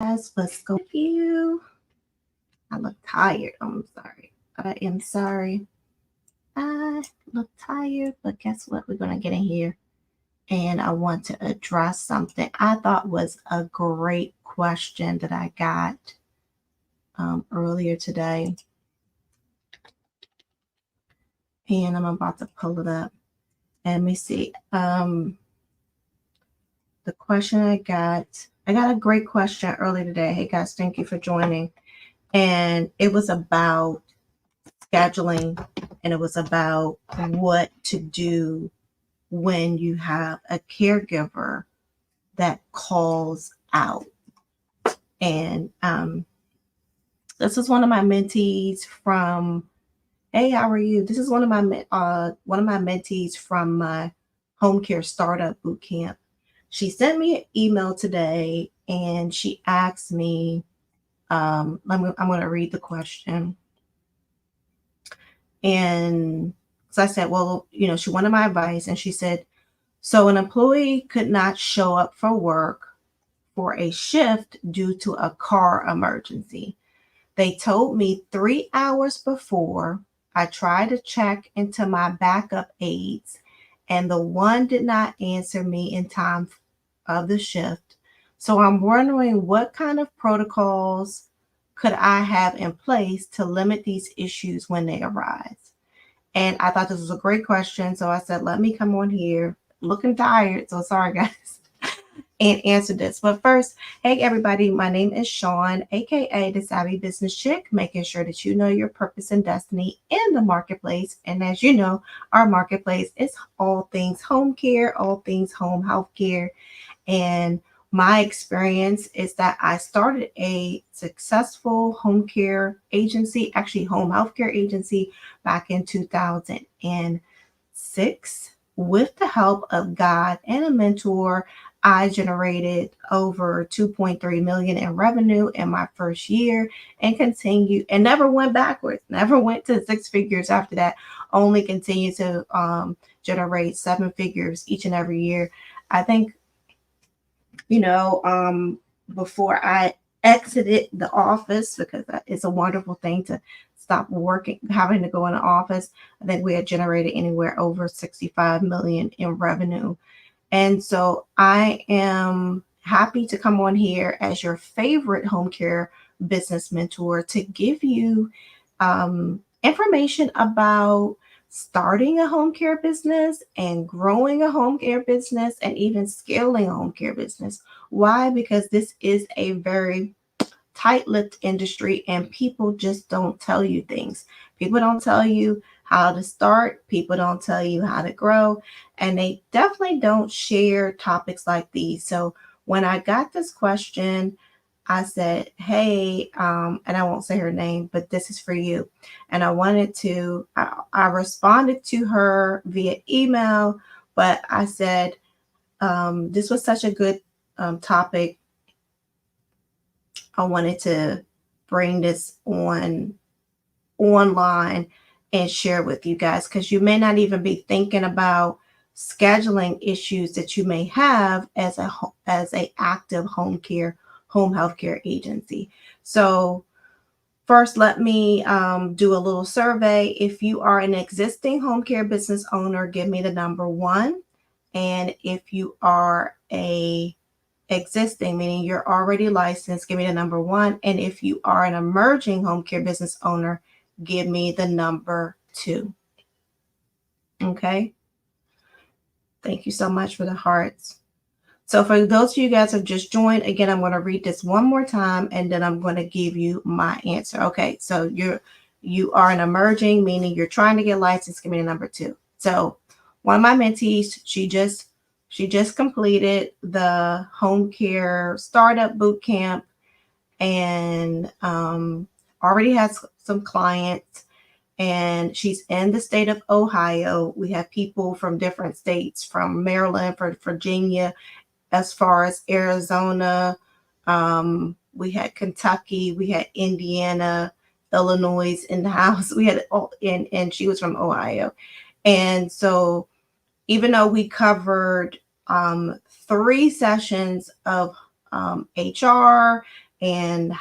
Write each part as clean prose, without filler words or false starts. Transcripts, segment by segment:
Guys, what's going on with you? I look tired. I'm sorry. I am sorry. I look tired, but guess what? We're going to get in here and I want to address something I thought was a great question that I got earlier today. And I'm about to pull it up. And let me see. The question I got a great question earlier today. Hey guys, thank you for joining. And it was about scheduling, and it was about what to do when you have a caregiver that calls out. And this is one of my mentees from, hey, how are you? This is one of my mentees from my home care startup boot camp. She sent me an email today and she asked me, I'm going to read the question. And so I said, well, she wanted my advice. And she said, so an employee could not show up for work for a shift due to a car emergency. They told me 3 hours before. I tried to check into my backup aides, and the one did not answer me in time of the shift. So I'm wondering what kind of protocols could I have in place to limit these issues when they arise? And I thought this was a great question. So I said, let me come on here looking tired. So sorry, guys. And answer this. But first, hey, everybody, my name is Sean, aka the Savvy Business Chick, making sure that you know your purpose and destiny in the marketplace. And as you know, our marketplace is all things home care, all things home health care. And my experience is that I started a successful home care agency, actually home healthcare agency, back in 2006. With the help of God and a mentor, I generated over 2.3 million in revenue in my first year and continued and never went backwards, never went to six figures after that, only continued to generate seven figures each and every year. I think before I exited the office, because it's a wonderful thing to stop working, having to go in the office. I think we had generated anywhere over 65 million in revenue. And so I am happy to come on here as your favorite home care business mentor to give you information about starting a home care business and growing a home care business and even scaling a home care business. Why? Because this is a very tight-lipped industry and people just don't tell you things. People don't tell you how to start. People don't tell you how to grow. And they definitely don't share topics like these. So when I got this question, I said, hey, and I won't say her name, but this is for you. And I responded to her via email, but I said, this was such a good topic. I wanted to bring this online and share with you guys, because you may not even be thinking about scheduling issues that you may have as a active home healthcare agency. So first, let me do a little survey. If you are an existing home care business owner, give me the number 1. And if you are a existing, meaning you're already licensed, give me the number 1. And if you are an emerging home care business owner, give me the number 2. Okay. Thank you so much for the hearts. So for those of you guys who have just joined, again, I'm going to read this one more time and then I'm going to give you my answer. Okay. So you are an emerging, meaning you're trying to get licensed, give me the number 2. So one of my mentees, she just completed the home care startup boot camp and already has some clients, and she's in the state of Ohio. We have people from different states, from Maryland, from Virginia, as far as Arizona. We had Kentucky, we had Indiana, Illinois in the house. We had and she was from Ohio. And so even though we covered 3 sessions of HR and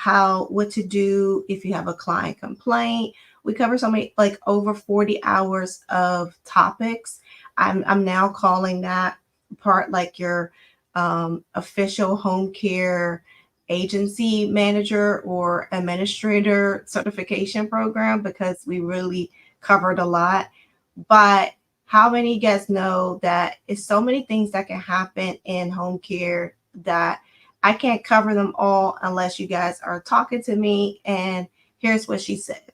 what to do if you have a client complaint. We cover so many, like over 40 hours of topics. I'm now calling that part like your official home care agency manager or administrator certification program, because we really covered a lot. But how many of you guys know that it's so many things that can happen in home care that I can't cover them all unless you guys are talking to me? And here's what she said.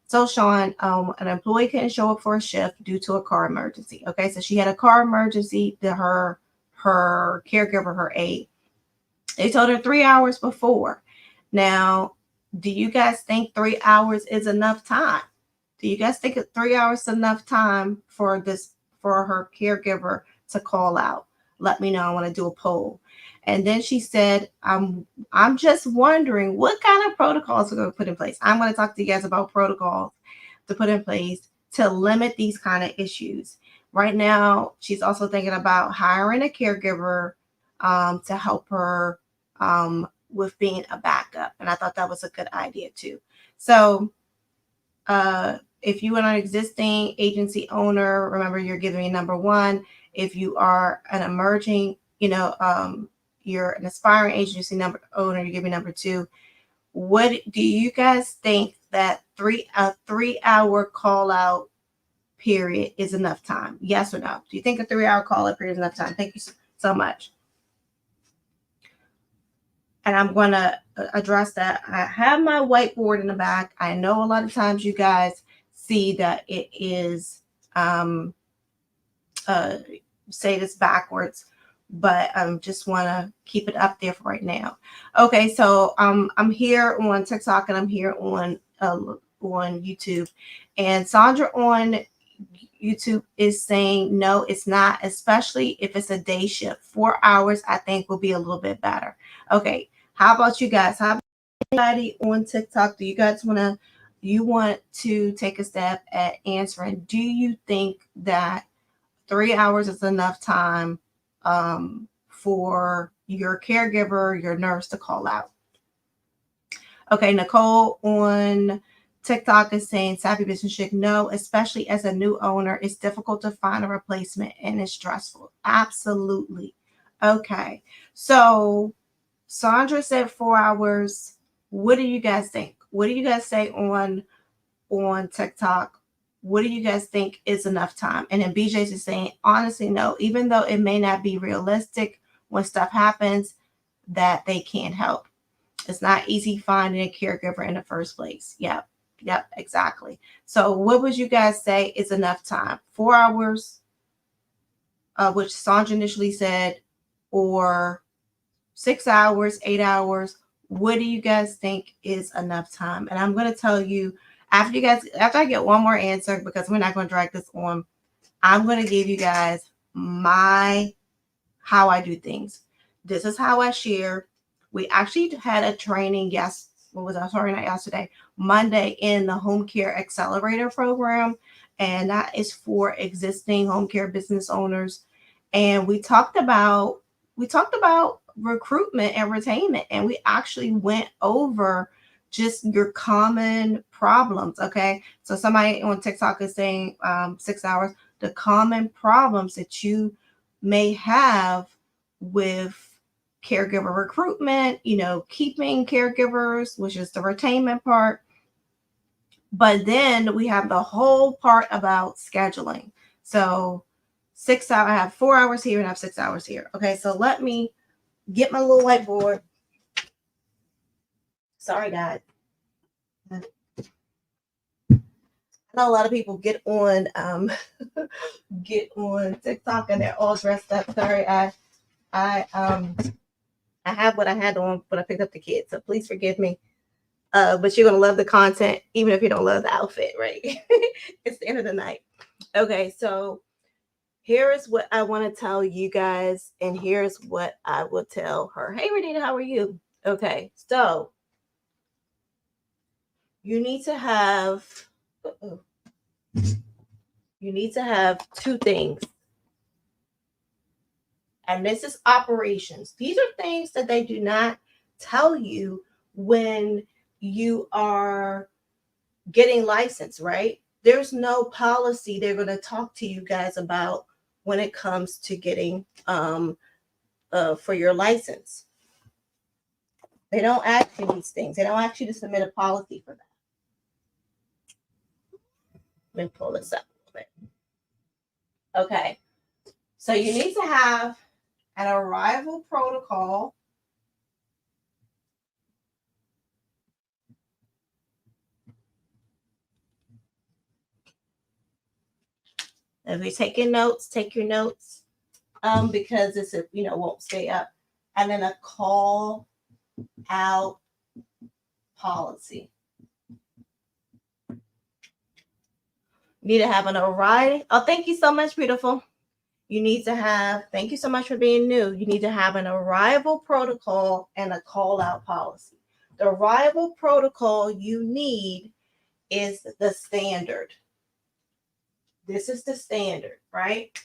So Sean, an employee couldn't show up for a shift due to a car emergency. Okay, so she had a car emergency to her caregiver, her aide. They told her 3 hours before. Now, do you guys think 3 hours is enough time? Do you guys think 3 hours is enough time for her caregiver to call out? Let me know. I want to do a poll. And then she said, I'm just wondering what kind of protocols are going to put in place. I'm going to talk to you guys about protocols to put in place to limit these kind of issues. Right now, she's also thinking about hiring a caregiver to help her with being a backup. And I thought that was a good idea too. So if you are an existing agency owner, remember you're giving me number one. If you are an emerging, you're an aspiring agency owner, you give me number two. What do you guys think that a 3 hour call out period is enough time? Yes or no? Do you think a 3 hour call out period is enough time? Thank you so much. And I'm going to address that. I have my whiteboard in the back. I know a lot of times you guys see that it is say this backwards, but just want to keep it up there for right now. Okay, so I'm here on TikTok and I'm here on YouTube, and Sandra on YouTube is saying no, it's not, especially if it's a day shift. 4 hours, I think, will be a little bit better. Okay, how about you guys? How about anybody on TikTok? Do you guys want to take a step at answering? Do you think that 3 hours is enough time for your caregiver, your nurse to call out? Okay, Nicole on TikTok is saying Savvy Business Chick, no, especially as a new owner, it's difficult to find a replacement and it's stressful. Absolutely. Okay, so Sandra said 4 hours. What do you guys think? What do you guys say on TikTok? What do you guys think is enough time? And then BJ's is saying, honestly, no, even though it may not be realistic when stuff happens, that they can't help. It's not easy finding a caregiver in the first place. Yep, exactly. So what would you guys say is enough time? 4 hours, which Sandra initially said, or 6 hours, 8 hours? What do you guys think is enough time? And I'm going to tell you, after I get one more answer, because we're not going to drag this on, I'm going to give you guys how I do things. This is how I share. We actually had a training yesterday, Monday, in the Home Care Accelerator program, and that is for existing home care business owners. And we talked about recruitment and retainment, and we actually went over just your common problems. Okay, so somebody on TikTok is saying 6 hours. The common problems that you may have with caregiver recruitment, keeping caregivers, which is the retainment part. But then we have the whole part about scheduling. So 6 hours, I have 4 hours here and I have 6 hours here. Okay, so let me get my little whiteboard. Sorry, guys. I know a lot of people get on TikTok and they're all dressed up. Sorry, I have what I had on when I picked up the kids, so please forgive me. But you're gonna love the content, even if you don't love the outfit, right? It's the end of the night. Okay, so here is what I want to tell you guys, and here's what I will tell her. Hey, Renita, how are you? Okay, so you need to have two things. And this is operations. These are things that they do not tell you when you are getting licensed, right? There's no policy they're going to talk to you guys about when it comes to getting for your license. They don't ask you these things. They don't ask you to submit a policy for that. Let me pull this up a little bit. Okay. So you need to have an arrival protocol. If you're taking notes, take your notes because this won't stay up. And then a call out policy. You need to have an arrival. Oh, thank you so much, beautiful. You need to have, thank you so much for being new. You need to have an arrival protocol and a call out policy. The arrival protocol you need is the standard. This is the standard, right?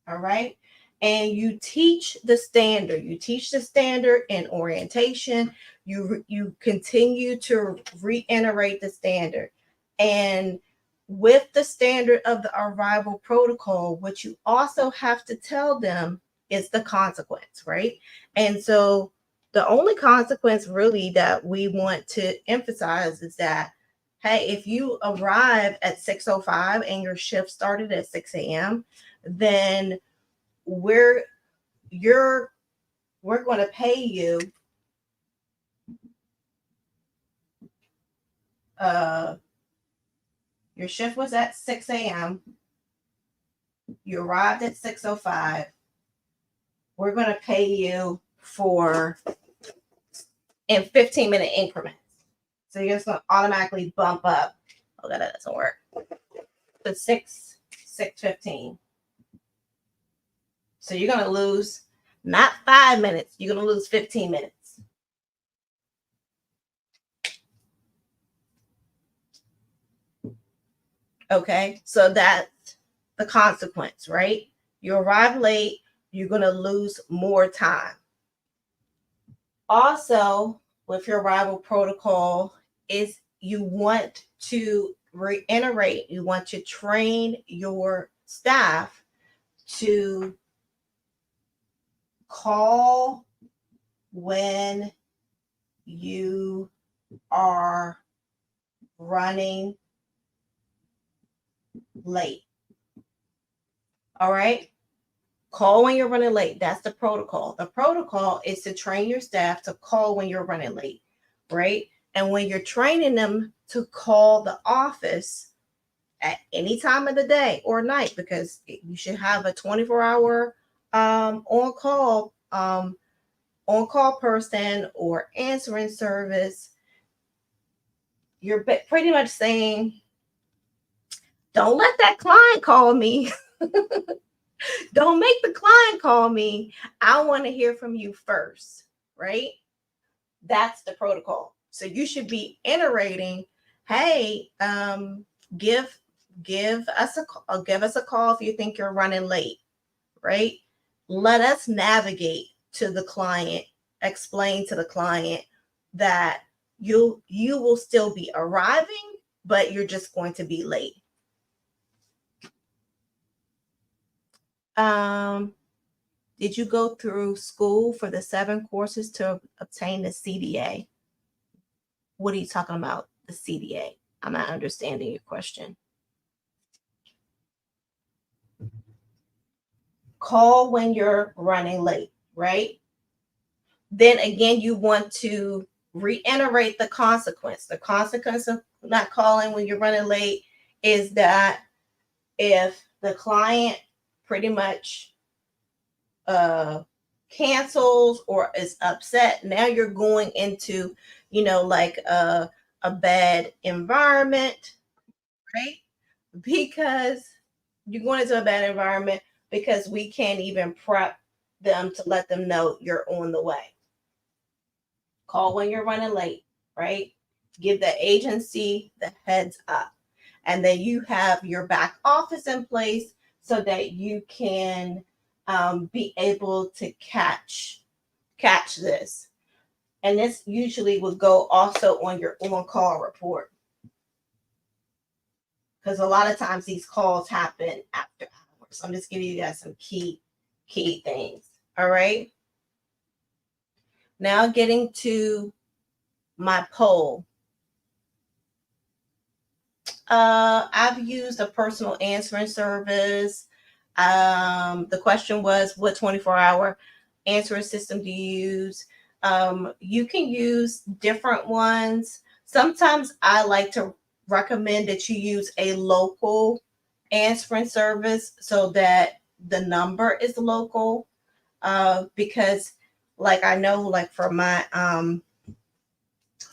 All right. And you teach the standard. You teach the standard in orientation. You continue to reiterate the standard. And with the standard of the arrival protocol, what you also have to tell them is the consequence, right? And so the only consequence really that we want to emphasize is that, hey, if you arrive at 6:05 and your shift started at 6 a.m., then we're going to pay you your shift was at 6 a.m. You arrived at 6:05. We're going to pay you for in 15-minute increments. So you're just going to automatically bump up. Oh, that doesn't work. To 6:15. So you're going to lose not 5 minutes. You're going to lose 15 minutes. Okay, so that's the consequence, right? You arrive late, you're going to lose more time. Also, with your arrival protocol is you want to reiterate, you want to train your staff to call when you are running late. All right. Call when you're running late. That's the protocol. The protocol is to train your staff to call when you're running late, right? And when you're training them to call the office at any time of the day or night, because you should have a 24-hour on-call person or answering service, you're pretty much saying, don't let that client call me. Don't make the client call me. I want to hear from you first, right? That's the protocol. So you should be iterating, hey, give us a call if you think you're running late, right? Let us navigate to the client, explain to the client that you will still be arriving, but you're just going to be late. Did you go through school for the 7 courses to obtain the CDA? What are you talking about, the CDA? I'm not understanding your question. Call when you're running late, right? Then again, you want to reiterate the consequence. The consequence of not calling when you're running late is that if the client pretty much cancels or is upset, now you're going into, like a bad environment, right? Because you're going into a bad environment because we can't even prep them to let them know you're on the way. Call when you're running late, right? Give the agency the heads up. And then you have your back office in place so that you can be able to catch this. And this usually would go also on your on-call report, because a lot of times these calls happen after hours. I'm just giving you guys some key things. All right. Now getting to my poll. I've used a personal answering service. The question was, what 24-hour answering system do you use? You can use different ones. Sometimes I like to recommend that you use a local answering service so that the number is local. Because like I know, like for my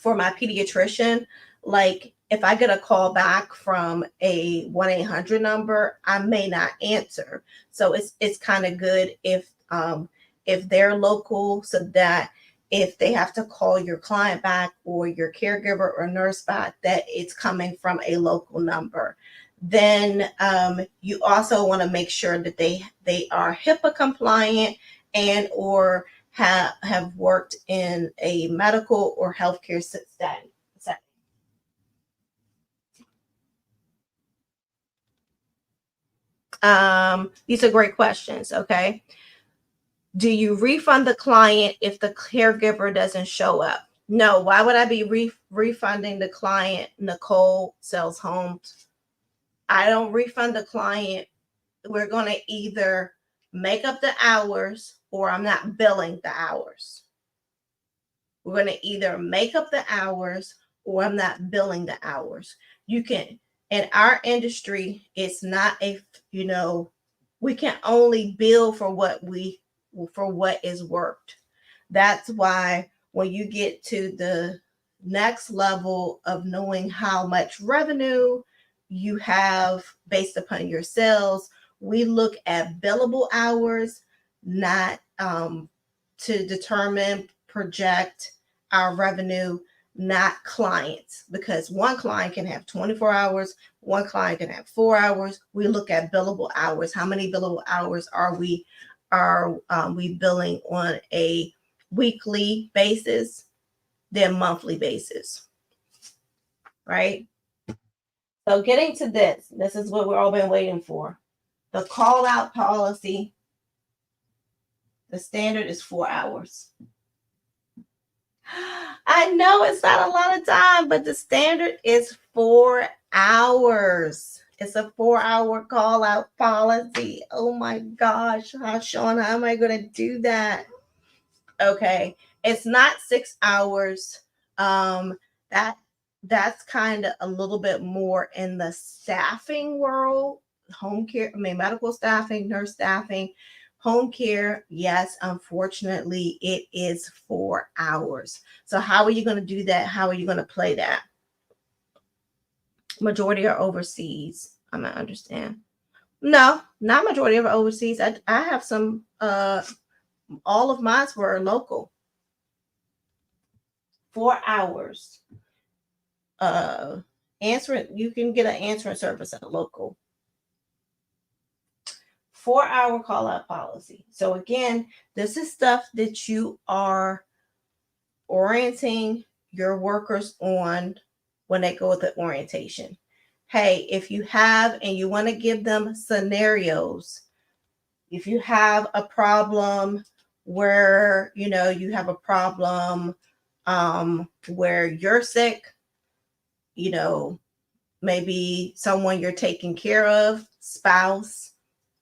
pediatrician, like if I get a call back from a 1-800 number, I may not answer. So it's kind of good if they're local, so that if they have to call your client back or your caregiver or nurse back, that it's coming from a local number. Then you also want to make sure that they are HIPAA compliant and or have worked in a medical or healthcare setting. These are great questions. Okay. Do you refund the client if the caregiver doesn't show up? No. Why would I be refunding the client? Nicole sells homes. I don't refund the client. We're going to either make up the hours or I'm not billing the hours. We're going to either make up the hours or I'm not billing the hours. You can, in our industry, it's not we can only bill for what is worked. That's why when you get to the next level of knowing how much revenue you have based upon your sales, we look at billable hours, not to determine, project our revenue, not clients, because one client can have 24 hours, one client can have 4 hours. We look at billable hours. How many billable hours are we billing on a weekly basis, then monthly basis, right? So getting to this is what we've all been waiting for. The call out policy, the standard is 4 hours. I know it's not a lot of time, but the standard is 4 hours. It's a 4-hour call out policy. Oh my gosh, Sean, how am I going to do that? Okay, it's not 6 hours. That that's kind of a little bit more in the staffing world, home care, medical staffing, nurse staffing. Home care, yes, unfortunately, it is 4 hours. So how are you going to do that? How are you going to play that? Majority are overseas. I might understand. No, not majority of overseas. I have some, all of mine were local. 4 hours. Answering, you can get an answering service at a local. 4-hour call out policy. So again, this is stuff that you are orienting your workers on when they go with the orientation. Hey, if you have and you want to give them scenarios, if you have a problem where you have a problem where you're sick, maybe someone you're taking care of, spouse,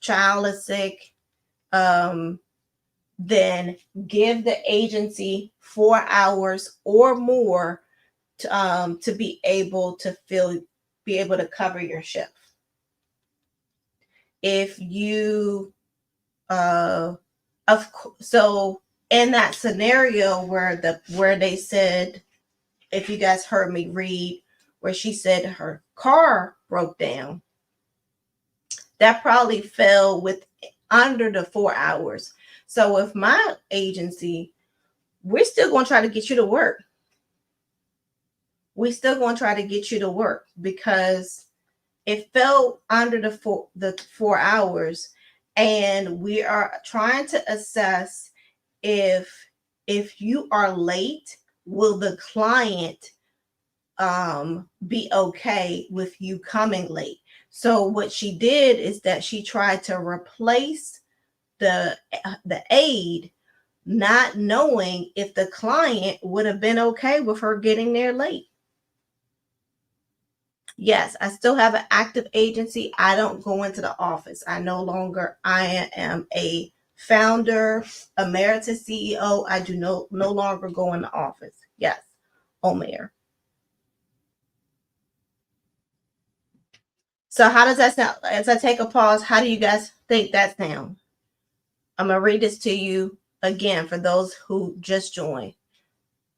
child is sick, then give the agency 4 hours or more to be able to cover your shift. If you so in that scenario where they said, if you guys heard me read where she said her car broke down, that probably fell with under the 4 hours. So with my agency, we're still going to try to get you to work. We still going to try to get you to work because it fell under the 4 hours, and we are trying to assess if you are late will the client be okay with you coming late? So what she did is that she tried to replace the aide, not knowing if the client would have been okay with her getting there late. Yes, I still have an active agency. I don't go into the office. I am a founder, emeritus CEO. I do no longer go in the office. Yes, Omer. So how does that sound? As I take a pause, how do you guys think that sounds? I'm gonna read this to you again for those who just joined.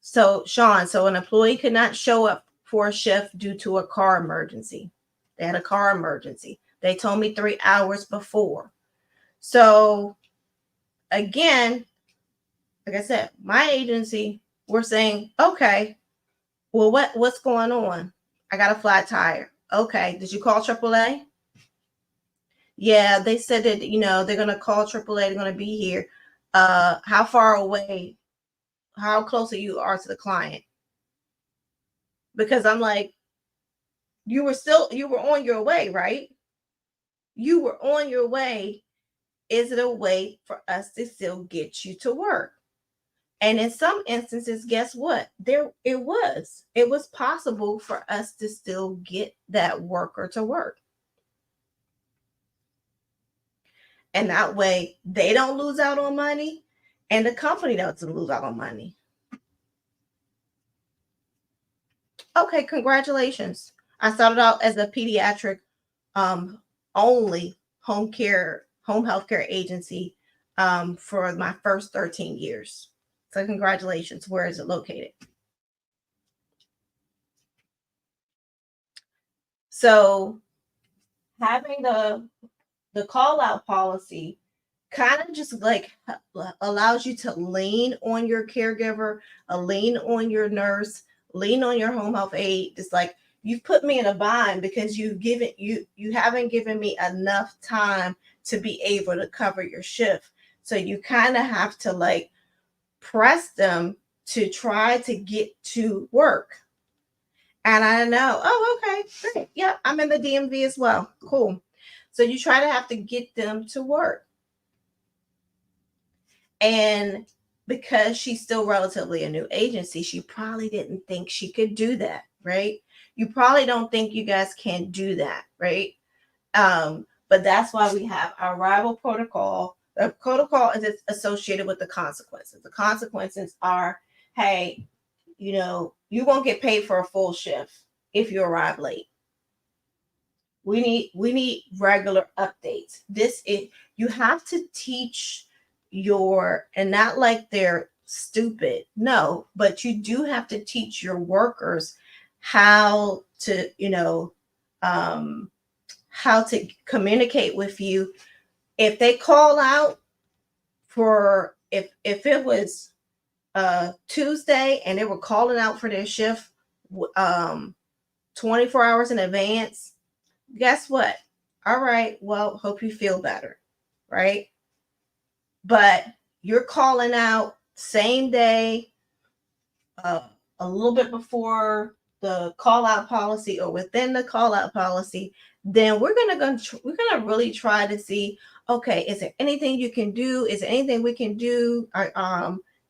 So, Sean, so an employee could not show up for a shift due to a car emergency. They had a car emergency. They told me 3 hours before. So, again, like I said, my agency, we're saying, okay, well, what's going on? I got a flat tire. Okay, did you call AAA? Yeah, they said that they're gonna call AAA. They're gonna be here. How far away? How close are you to the client? Because I'm like, you were on your way, right? You were on your way. Is it a way for us to still get you to work? And in some instances, guess what? It was possible for us to still get that worker to work. And that way they don't lose out on money and the company doesn't lose out on money. Okay, congratulations. I started out as a pediatric only home health care agency for my first 13 years. So congratulations. Where is it located? So having the call out policy kind of just like allows you to lean on your caregiver, lean on your nurse, lean on your home health aide. It's like you've put me in a bind because you haven't given me enough time to be able to cover your shift. So you kind of have to like press them to try to get to work. And I know, oh, okay, great. Yeah, I'm in the DMV as well. Cool. So you try to have to get them to work. And because she's still relatively a new agency, she probably didn't think she could do that, right? You probably don't think you guys can do that, right? But that's why we have our rival protocol. The protocol is associated with the consequences. The consequences are, hey, you won't get paid for a full shift if you arrive late. We need regular updates. This is you have to teach and not like they're stupid. No, but you do have to teach your workers how to, how to communicate with you. If they call out for if it was Tuesday and they were calling out for their shift 24 hours in advance, guess what? All right, well, hope you feel better, right? But you're calling out same day, a little bit before the call out policy or within the call out policy, then we're gonna really try to see, okay, is there anything you can do? Is there anything we can do?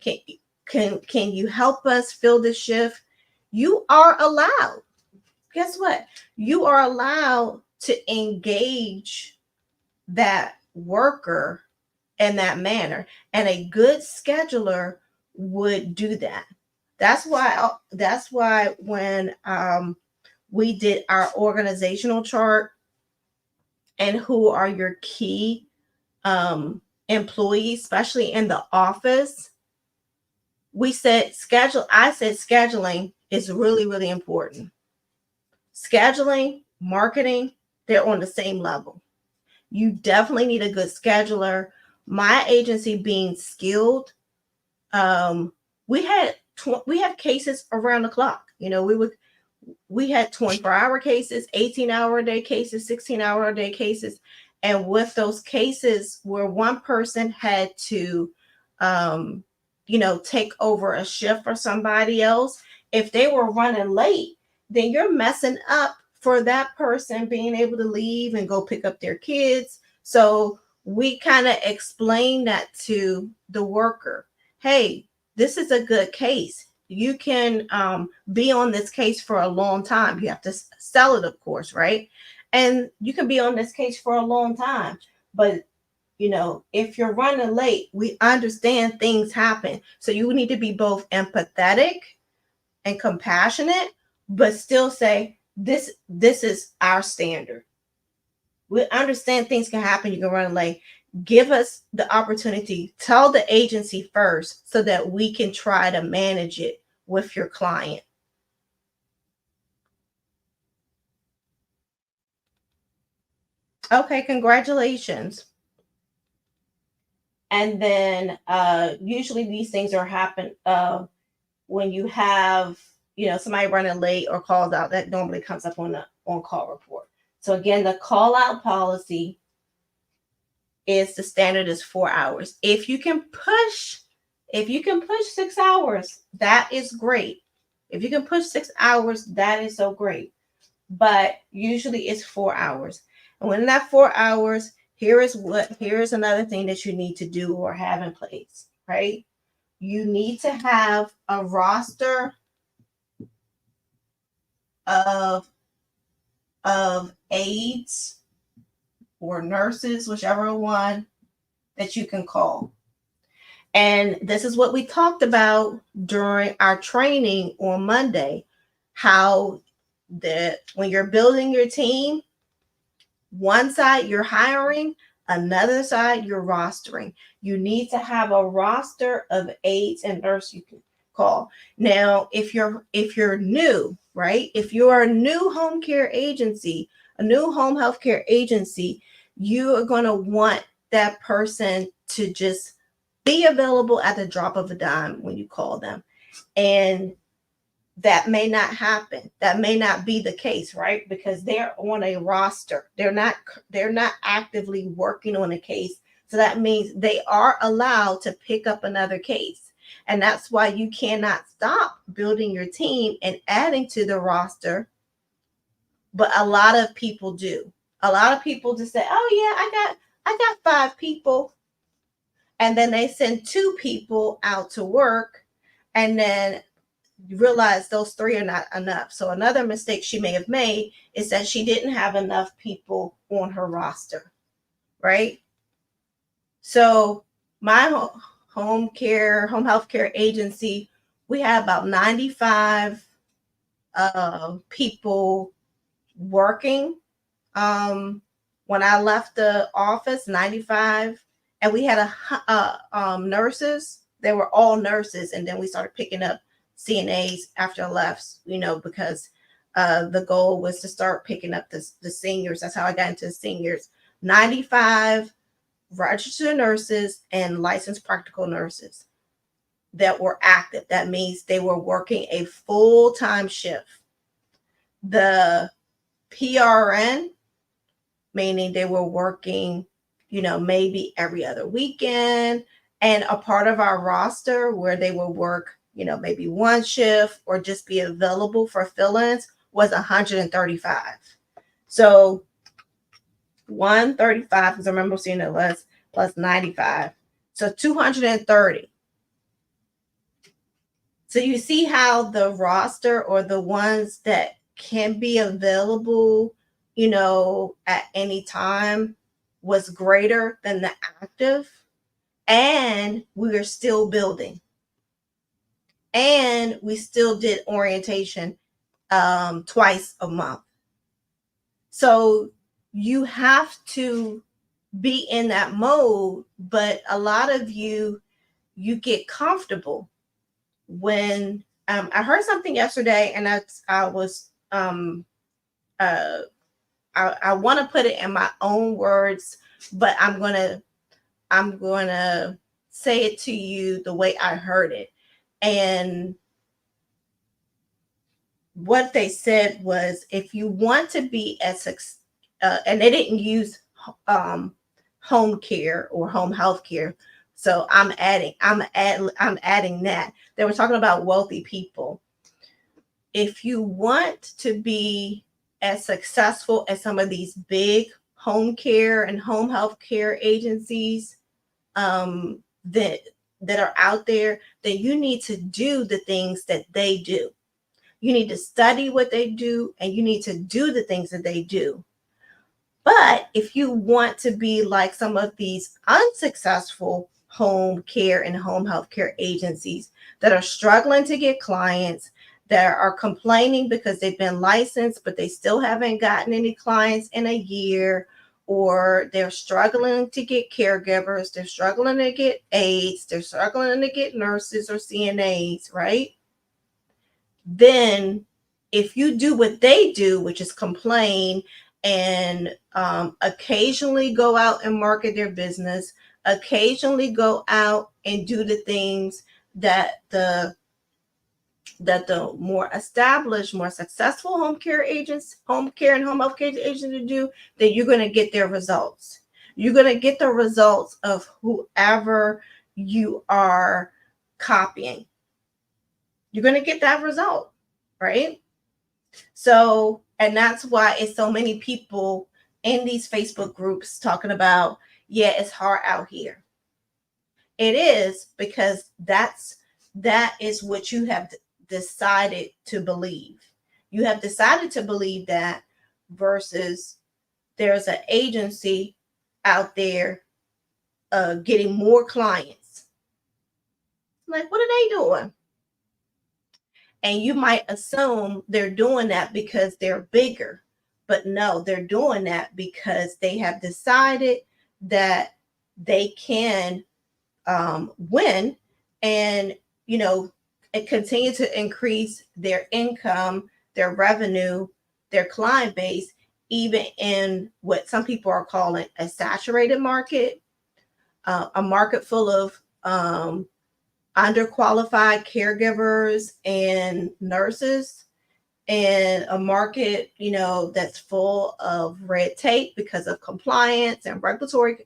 Can can you help us fill the shift? You are allowed. Guess what? You are allowed to engage that worker in that manner, and a good scheduler would do that. That's why when we did our organizational chart and who are your key employees, especially in the office, I said scheduling is really, really important. Scheduling, marketing, they're on the same level. You definitely need a good scheduler. My agency being skilled, we have cases around the clock. We had 24-hour cases, 18-hour a day cases, 16-hour a day cases, and with those cases where one person had to take over a shift for somebody else, if they were running late, then you're messing up for that person being able to leave and go pick up their kids. So we kind of explain that to the worker. Hey, this is a good case. You can be on this case for a long time. You have to sell it, of course, right? And you can be on this case for a long time. But if you're running late, we understand things happen. So you need to be both empathetic and compassionate, but still say, this is our standard. We understand things can happen. You can run late. Give us the opportunity. Tell the agency first so that we can try to manage it with your client. Okay, congratulations. And then usually these things are happen when you have somebody running late or called out. That normally comes up on the on-call report. So again, the call out policy is the standard is 4 hours. If you can push 6 hours, that is great. If you can push 6 hours, that is so great. But usually it's 4 hours. And when that 4 hours, here is another thing that you need to do or have in place, right? You need to have a roster of aides or nurses, whichever one that you can call. And this is what we talked about during our training on Monday, how when you're building your team, one side you're hiring, another side you're rostering. You need to have a roster of aides and nurses you can call. Now, if you're new, right? If you are a new home care agency, a new home health care agency, you are going to want that person to just be available at the drop of a dime when you call them. And that may not happen. That may not be the case, right? Because they're on a roster. They're not actively working on a case. So that means they are allowed to pick up another case. And that's why you cannot stop building your team and adding to the roster. But a lot of people do. A lot of people just say, "Oh yeah, I got 5 people." And then they send 2 people out to work, and then you realize those 3 are not enough. So another mistake she may have made is that she didn't have enough people on her roster, right? So my home health care agency, we have about 95 people working. When I left the office, 95, and we had nurses. They were all nurses, and then we started picking up CNAs after I left, because the goal was to start picking up the seniors. That's how I got into the seniors. 95 registered nurses and licensed practical nurses that were active. That means they were working a full-time shift. The PRN, meaning they were working, maybe every other weekend, and a part of our roster where they would work, maybe one shift or just be available for fill-ins was 135. So 135, because I remember seeing it less, plus 95. So 230. So you see how the roster or the ones that can be available, at any time was greater than the active, and we are still building. And we still did orientation twice a month. So you have to be in that mode, but a lot of you get comfortable when I heard something yesterday, and I was I want to put it in my own words, but I'm gonna say it to you the way I heard it. And what they said was, if you want to be and they didn't use home care or home health care, So I'm adding that. They were talking about wealthy people. If you want to be as successful as some of these big home care and home health care agencies that are out there, then you need to do the things that they do. You need to study what they do, and you need to do the things that they do. But if you want to be like some of these unsuccessful home care and home health care agencies that are struggling to get clients, that are complaining because they've been licensed, but they still haven't gotten any clients in a year, or they're struggling to get caregivers, they're struggling to get aides, they're struggling to get nurses or CNAs, right? Then if you do what they do, which is complain and occasionally go out and market their business, occasionally go out and do the things that the more established, more successful home care and home health care agents do, then you're going to get their results. You're going to get the results of whoever you are copying. You're going to get that result, right? So, and that's why it's so many people in these Facebook groups talking about, yeah, it's hard out here. It is, because that is what you have decided to believe. You have decided to believe that, versus there's an agency out there getting more clients. Like, what are they doing? And you might assume they're doing that because they're bigger. But no, they're doing that because they have decided that they can win and, and continue to increase their income, their revenue, their client base, even in what some people are calling a saturated market, a market full of underqualified caregivers and nurses, and a market, that's full of red tape because of compliance and regulatory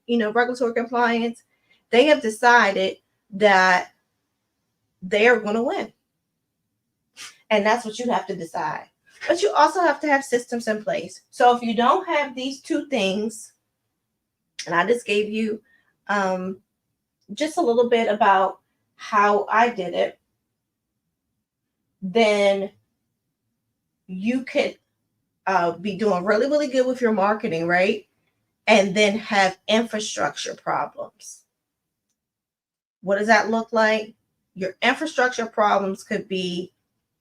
compliance. They have decided that they are going to win. And that's what you have to decide. But you also have to have systems in place. So if you don't have these two things, and I just gave you just a little bit about how I did it, then you could be doing really, really good with your marketing, right? And then have infrastructure problems. What does that look like? Your infrastructure problems could be,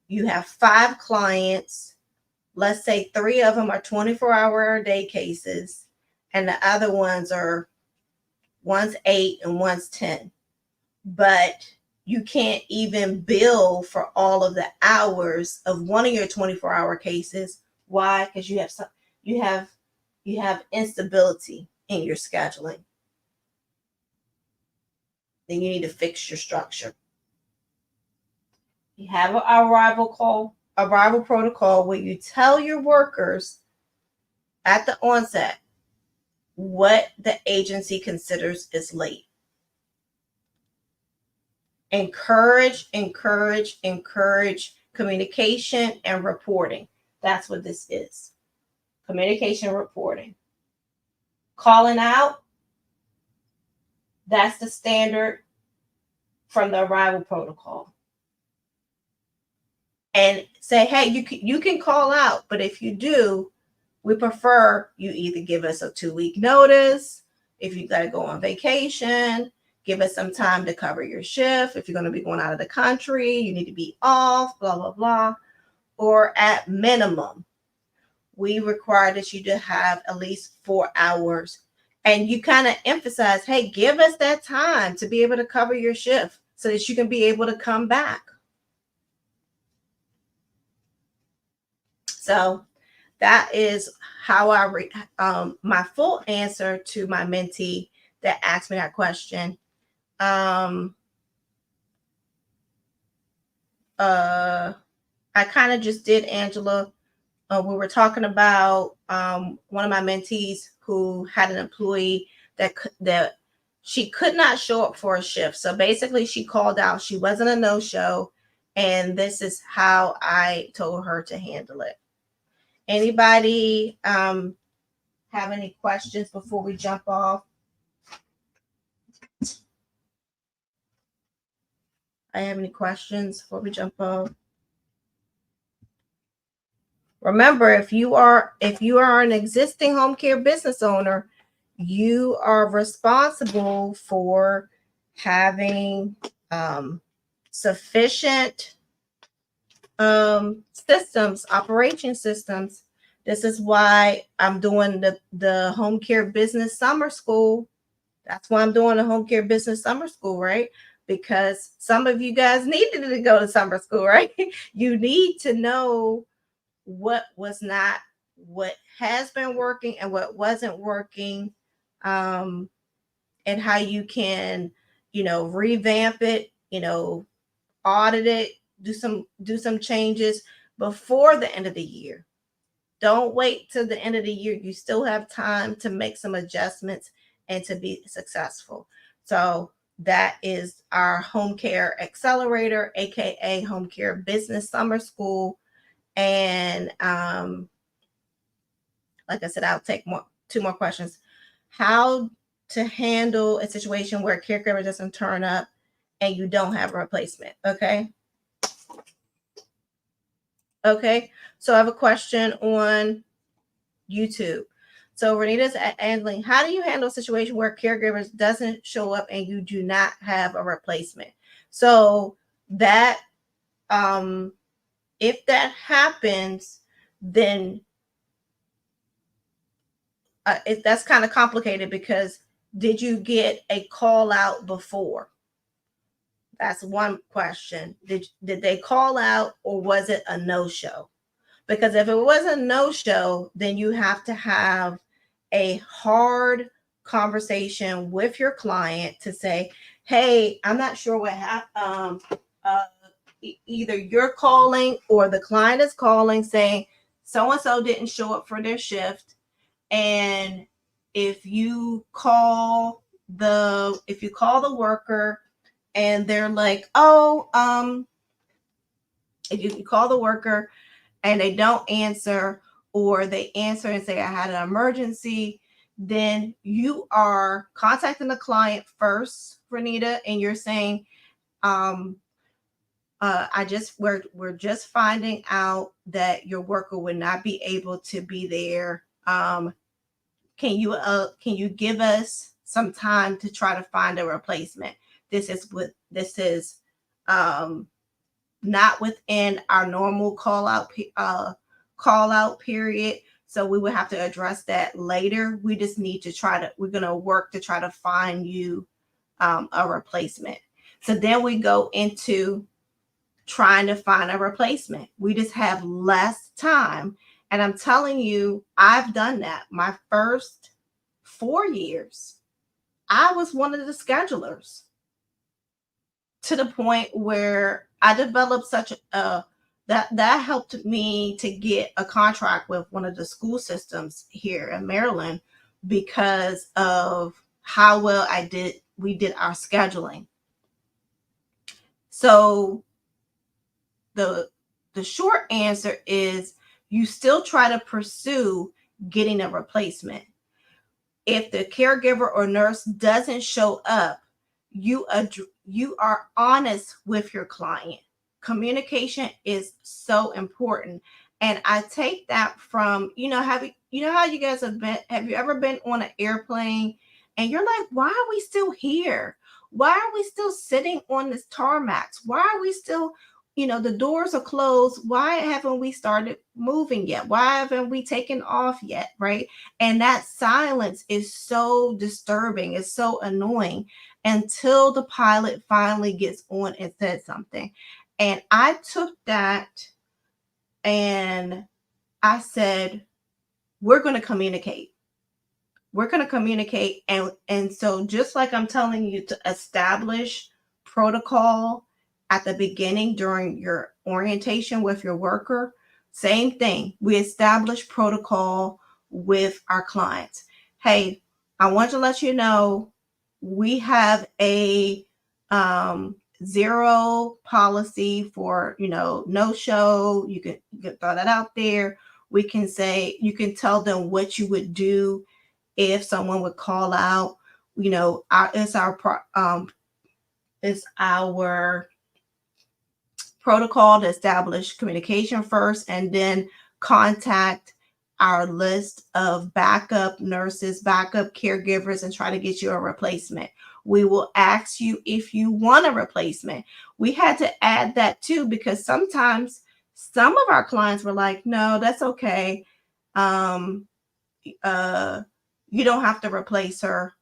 you have 5 clients, let's say 3 of them are 24-hour-a-day cases, and the other ones are, one's 8 and one's 10. But you can't even bill for all of the hours of one of your 24-hour cases. Why? Because you have instability in your scheduling. Then you need to fix your structure. You have an arrival protocol where you tell your workers at the onset what the agency considers is late. Encourage communication and reporting. That's what this is. Communication reporting. Calling out, that's the standard from the arrival protocol. And say, hey, you can call out, but if you do, we prefer you either give us a 2-week notice. If you got to go on vacation, give us some time to cover your shift. If you're going to be going out of the country, you need to be off, blah, blah, blah. Or at minimum, we require that you to have at least 4 hours. And you kind of emphasize, hey, give us that time to be able to cover your shift so that you can be able to come back. So that is how I my full answer to my mentee that asked me that question. I kind of just did, Angela. We were talking about one of my mentees who had an employee that she could not show up for a shift. So basically, she called out. She wasn't a no-show. And this is how I told her to handle it. Anybody have any questions before we jump off? I have any questions before we jump off? Remember, if you are an existing home care business owner, you are responsible for having sufficient systems, operation systems. This is why I'm doing the home care business summer school. That's why I'm doing the home care business summer school, right? Because some of you guys needed to go to summer school, right? You need to know what was not, what has been working and what wasn't working, and how you can, revamp it, audit it, do some changes before the end of the year. Don't wait till the end of the year. You still have time to make some adjustments and to be successful. So that is our home care accelerator, aka home care business summer school. And like I said, I'll take two more questions. How to handle a situation where a caregiver doesn't turn up and you don't have a replacement. Okay. So I have a question on YouTube. So Renita's handling, how do you handle a situation where caregivers doesn't show up and you do not have a replacement? So that if that happens, then that's kind of complicated, because did you get a call out before? That's one question. Did they call out, or was it a no-show? Because if it was a no-show, then you have to have a hard conversation with your client to say, hey, I'm not sure what happened. Either you're calling or the client is calling saying so-and-so didn't show up for their shift. And if you call the worker and they're like, if you call the worker and they don't answer, or they answer and say I had an emergency, then you are contacting the client first, Renita, and you're saying, we're just finding out that your worker would not be able to be there. Can you give us some time to try to find a replacement? This is not within our normal call out period, so we would have to address that later. We just need to we're going to work to try to find you a replacement. So then we go into trying to find a replacement. We just have less time. And I'm telling you, I've done that. My first 4 years, I was one of the schedulers, to the point where I developed such that helped me to get a contract with one of the school systems here in Maryland, because of how well we did our scheduling. So the short answer is, you still try to pursue getting a replacement. If the caregiver or nurse doesn't show up, you are honest with your client. Communication is so important. And I take that from, how you guys have you ever been on an airplane and you're like, why are we still here? Why are we still sitting on this tarmac? Why are we still, the doors are closed. Why haven't we started moving yet? Why haven't we taken off yet? Right. And that silence is so disturbing. It's so annoying, until the pilot finally gets on and says something. And I took that and I said, we're going to communicate. We're going to communicate. And so just like I'm telling you to establish protocol at the beginning during your orientation with your worker, same thing. We establish protocol with our clients. Hey, I want to let you know We have a zero policy for, no show. You can throw that out there. We can say, you can tell them what you would do if someone would call out. It's our protocol to establish communication first, and then contact our list of backup nurses, backup caregivers, and try to get you a replacement. We will ask you if you want a replacement. We had to add that too, because sometimes some of our clients were like, no, that's okay. Um, you don't have to replace her.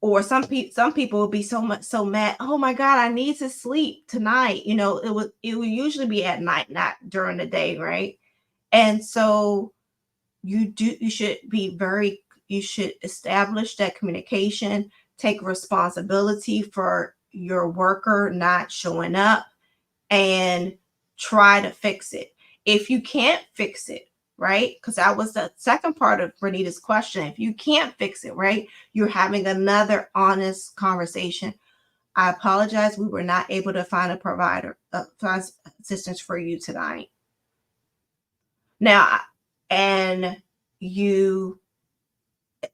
Or some people will be so mad. Oh my God, I need to sleep tonight. It would usually be at night, not during the day, right? And so you should establish that communication, take responsibility for your worker not showing up, and try to fix it. If you can't fix it, right? Because that was the second part of Renita's question. If you can't fix it, right, you're having another honest conversation. I apologize. We were not able to find a provider, find assistance for you tonight. Now, and you,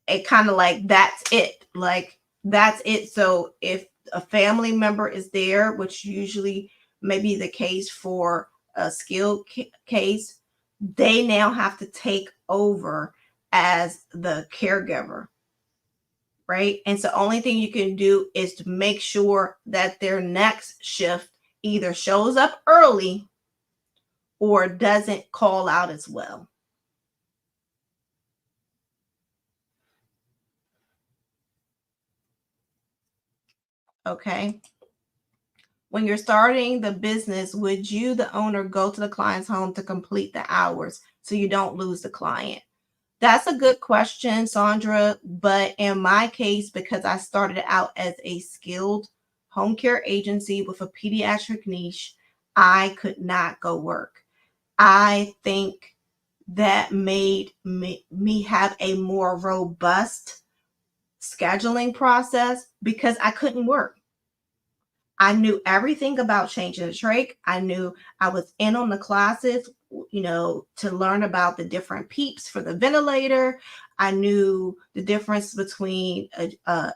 it kind of like, that's it. Like, that's it. So if a family member is there, which usually may be the case for a skilled case, they now have to take over as the caregiver, right? And so only thing you can do is to make sure that their next shift either shows up early or doesn't call out as well. Okay. When you're starting the business, would you, the owner, go to the client's home to complete the hours so you don't lose the client? That's a good question, Sandra. But in my case, because I started out as a skilled home care agency with a pediatric niche, I could not go work. I think that made me have a more robust scheduling process because I couldn't work. I knew everything about changing the trach. I knew I was in on the classes, to learn about the different peeps for the ventilator. I knew the difference between a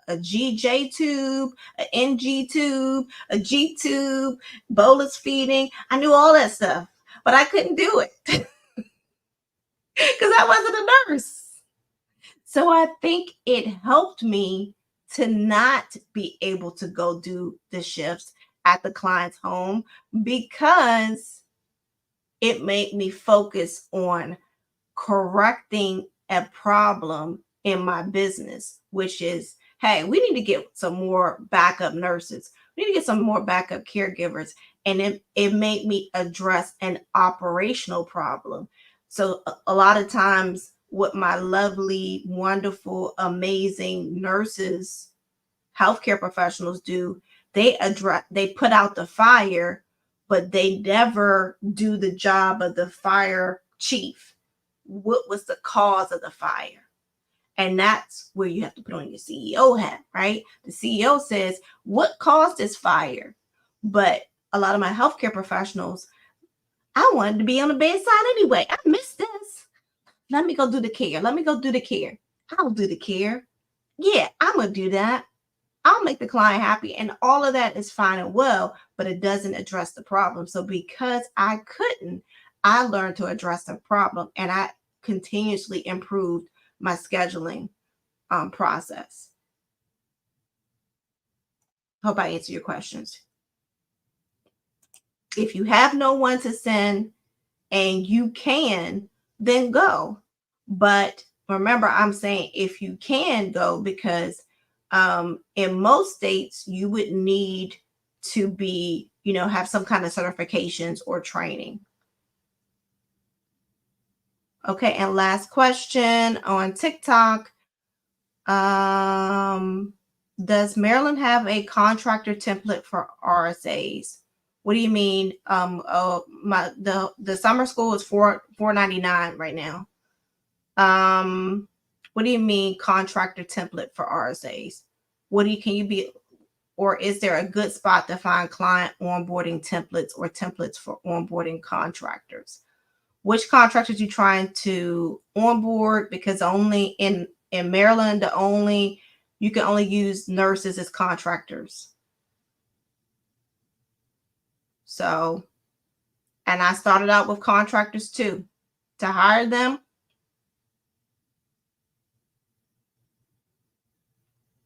GJ tube, an NG tube, a G tube, bolus feeding. I knew all that stuff, but I couldn't do it because I wasn't a nurse. So I think it helped me to not be able to go do the shifts at the client's home because it made me focus on correcting a problem in my business, which is, hey, we need to get some more backup nurses. We need to get some more backup caregivers. And it made me address an operational problem. So a lot of times, what my lovely, wonderful, amazing nurses, healthcare professionals do, they put out the fire, but they never do the job of the fire chief. What was the cause of the fire? And that's where you have to put on your CEO hat, right? The CEO says, what caused this fire? But a lot of my healthcare professionals, I wanted to be on the bedside anyway. I missed this. Let me go do the care. Let me go do the care. I'll do the care. Yeah, I'm going to do that. I'll make the client happy. And all of that is fine and well, but it doesn't address the problem. So because I couldn't, I learned to address the problem, and I continuously improved my scheduling process. Hope I answer your questions. If you have no one to send and you can, then go. But remember, I'm saying if you can go, because in most states you would need to be, have some kind of certifications or training. Okay, and last question on TikTok. Does Maryland have a contractor template for RSAs? What do you mean? The summer school is $4.99 right now. What do you mean contractor template for RSAs? can you be, or is there a good spot to find client onboarding templates or templates for onboarding contractors? Which contractors you trying to onboard? Because only in Maryland, you can only use nurses as contractors. So, and I started out with contractors too. To hire them,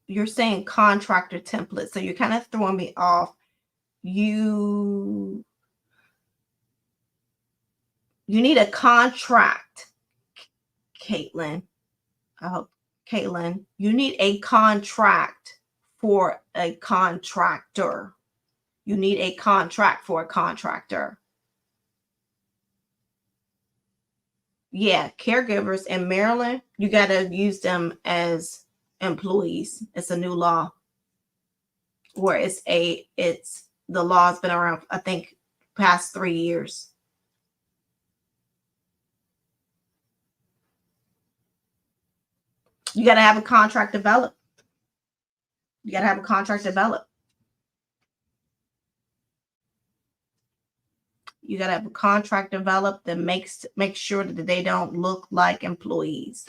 you're saying contractor template, so you're kind of throwing me off. You need a contract, Caitlin. I hope, Caitlin, you need a contract for a contractor. You need a contract for a contractor. Yeah, caregivers in Maryland, you got to use them as employees. It's a new law, or it's the law's been around, I think, past 3 years. You got to have a contract developed. You got to have a contract developed. You got to have a contract developed that makes sure that they don't look like employees.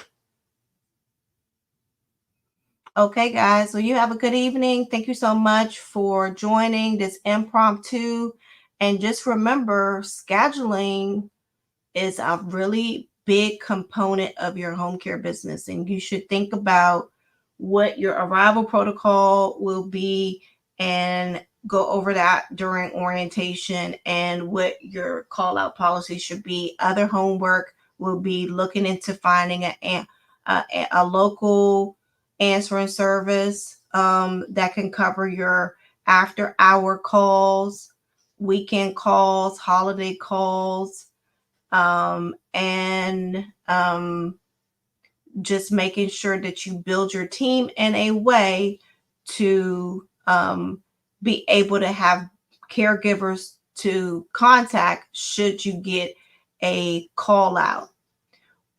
Okay, guys. So you have a good evening. Thank you so much for joining this impromptu. And just remember, scheduling is a really big component of your home care business. And you should think about what your arrival protocol will be and go over that during orientation, and what your call out policy should be. Other homework will be looking into finding a local answering service that can cover your after hour calls, weekend calls, holiday calls, and just making sure that you build your team in a way to be able to have caregivers to contact should you get a call out.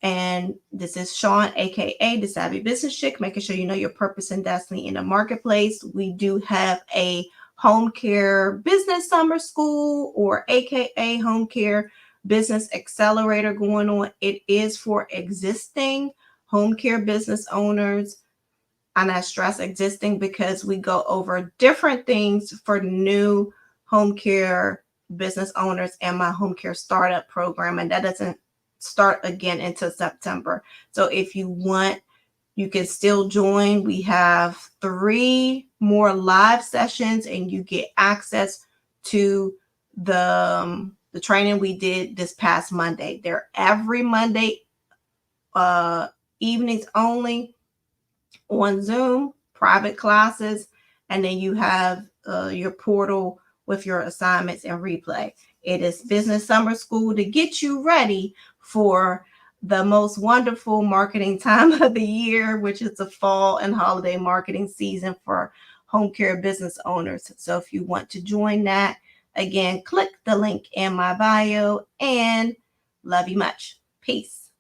And this is Sean, aka the Savvy Business Chick, making sure you know your purpose and destiny in the marketplace. We do have a home care business summer school, or aka home care business accelerator going on. It is for existing home care business owners. And I stress existing because we go over different things for new home care business owners and my home care startup program. And that doesn't start again until September. So if you want, you can still join. We have 3 more live sessions, and you get access to the training we did this past Monday. They're every Monday evenings only on Zoom, private classes, and then you have your portal with your assignments and replay. It is Business Summer School to get you ready for the most wonderful marketing time of the year, which is the fall and holiday marketing season for home care business owners. So if you want to join that, again, click the link in my bio, and love you much. Peace.